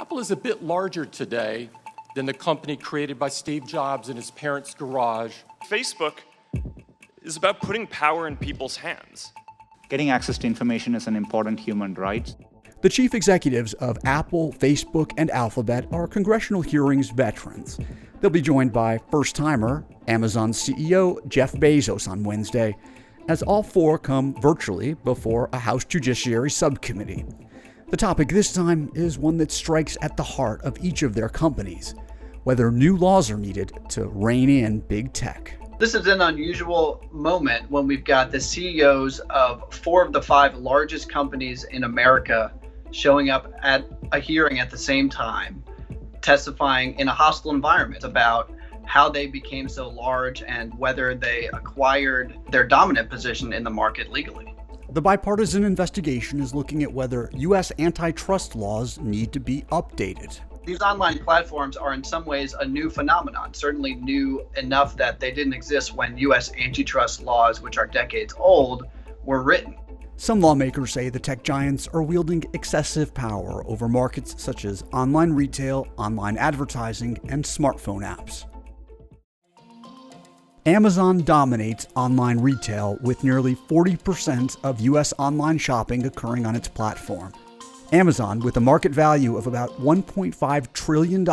Apple is a bit larger today than the company created by Steve Jobs in his parents' garage. Facebook is about putting power in people's hands. Getting access to information is an important human right. The chief executives of Apple, Facebook, and Alphabet are congressional hearings veterans. They'll be joined by first-timer Amazon CEO Jeff Bezos on Wednesday, as all four come virtually before a House Judiciary subcommittee. The topic this time is one that strikes at the heart of each of their companies: whether new laws are needed to rein in big tech. This is an unusual moment when we've got the CEOs of 4 of the 5 largest companies in America showing up at a hearing at the same time, testifying in a hostile environment about how they became so large and whether they acquired their dominant position in the market legally. The bipartisan investigation is looking at whether U.S. antitrust laws need to be updated. These online platforms are in some ways a new phenomenon, certainly new enough that they didn't exist when U.S. antitrust laws, which are decades old, were written. Some lawmakers say the tech giants are wielding excessive power over markets such as online retail, online advertising, and smartphone apps. Amazon dominates online retail with nearly 40% of U.S. online shopping occurring on its platform. Amazon, with a market value of about $1.5 trillion,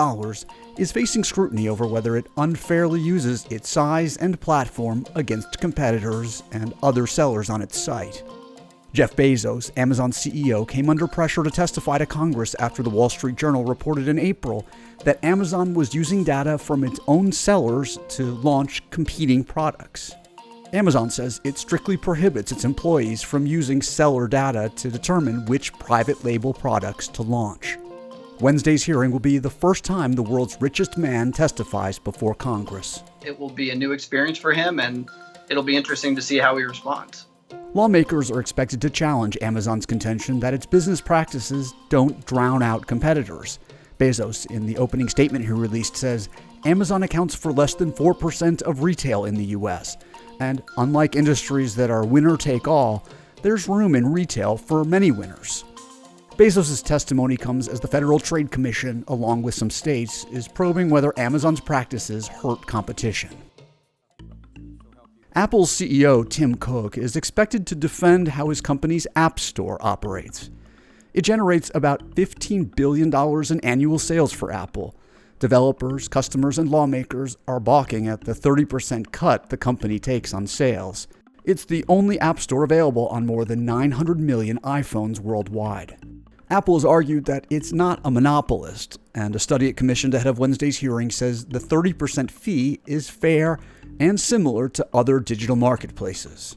is facing scrutiny over whether it unfairly uses its size and platform against competitors and other sellers on its site. Jeff Bezos, Amazon CEO, came under pressure to testify to Congress after the Wall Street Journal reported in April that Amazon was using data from its own sellers to launch competing products. Amazon says it strictly prohibits its employees from using seller data to determine which private label products to launch. Wednesday's hearing will be the first time the world's richest man testifies before Congress. It will be a new experience for him, and it'll be interesting to see how he responds. Lawmakers are expected to challenge Amazon's contention that its business practices don't drown out competitors. Bezos, in the opening statement he released, says Amazon accounts for less than 4% of retail in the U.S., and unlike industries that are winner-take-all, there's room in retail for many winners. Bezos' testimony comes as the Federal Trade Commission, along with some states, is probing whether Amazon's practices hurt competition. Apple's CEO Tim Cook is expected to defend how his company's App Store operates. It generates about $15 billion in annual sales for Apple. Developers, customers, and lawmakers are balking at the 30% cut the company takes on sales. It's the only App Store available on more than 900 million iPhones worldwide. Apple has argued that it's not a monopolist, and a study it commissioned ahead of Wednesday's hearing says the 30% fee is fair and similar to other digital marketplaces.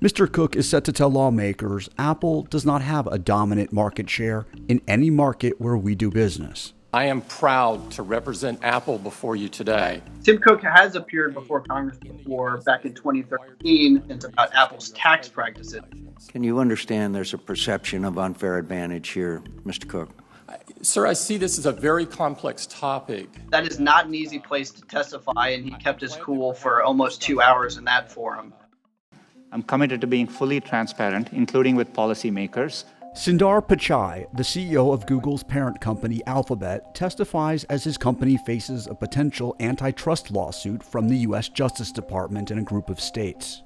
Mr. Cook is set to tell lawmakers Apple does not have a dominant market share in any market where we do business. I am proud to represent Apple before you today. Tim Cook has appeared before Congress before, back in 2013. It's about Apple's tax practices. Can you understand there's a perception of unfair advantage here, Mr. Cook? Sir, I see this as a very complex topic. That is not an easy place to testify, and he kept his cool for almost 2 hours in that forum. I'm committed to being fully transparent, including with policymakers. Sundar Pichai, the CEO of Google's parent company Alphabet, testifies as his company faces a potential antitrust lawsuit from the U.S. Justice Department and a group of states.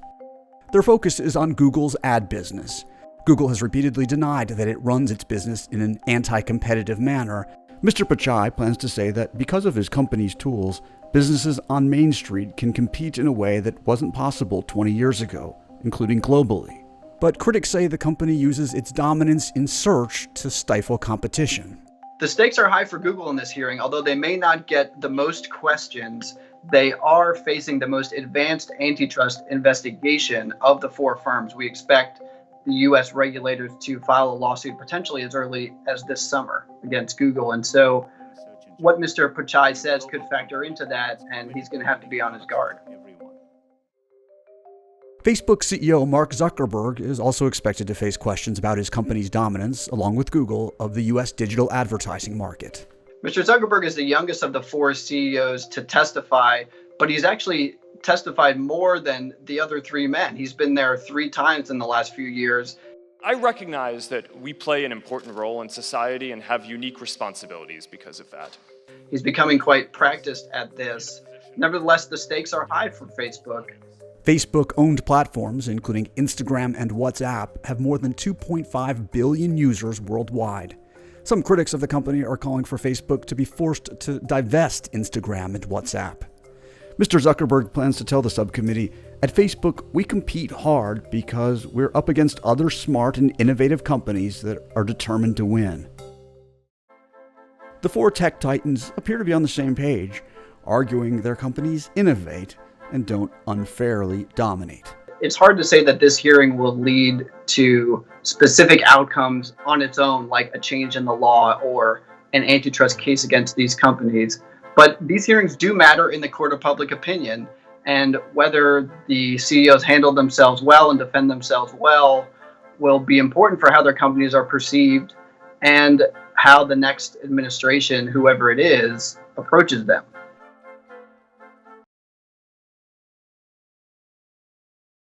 Their focus is on Google's ad business. Google has repeatedly denied that it runs its business in an anti-competitive manner. Mr. Pichai plans to say that because of his company's tools, businesses on Main Street can compete in a way that wasn't possible 20 years ago, including globally. But critics say the company uses its dominance in search to stifle competition. The stakes are high for Google in this hearing. Although they may not get the most questions, they are facing the most advanced antitrust investigation of the 4 firms. We expect the U.S. regulators to file a lawsuit potentially as early as this summer against Google. And so what Mr. Pichai says could factor into that, and he's going to have to be on his guard. Facebook CEO Mark Zuckerberg is also expected to face questions about his company's dominance, along with Google, of the U.S. digital advertising market. Mr. Zuckerberg is the youngest of the 4 CEOs to testify, but he's actually testified more than the other 3 men. He's been there 3 times in the last few years. I recognize that we play an important role in society and have unique responsibilities because of that. He's becoming quite practiced at this. Nevertheless, the stakes are high for Facebook. Facebook-owned platforms, including Instagram and WhatsApp, have more than 2.5 billion users worldwide. Some critics of the company are calling for Facebook to be forced to divest Instagram and WhatsApp. Mr. Zuckerberg plans to tell the subcommittee, "At Facebook, we compete hard because we're up against other smart and innovative companies that are determined to win." The four tech titans appear to be on the same page, arguing their companies innovate and don't unfairly dominate. It's hard to say that this hearing will lead to specific outcomes on its own, like a change in the law or an antitrust case against these companies. But these hearings do matter in the court of public opinion, and whether the CEOs handle themselves well and defend themselves well will be important for how their companies are perceived and how the next administration, whoever it is, approaches them.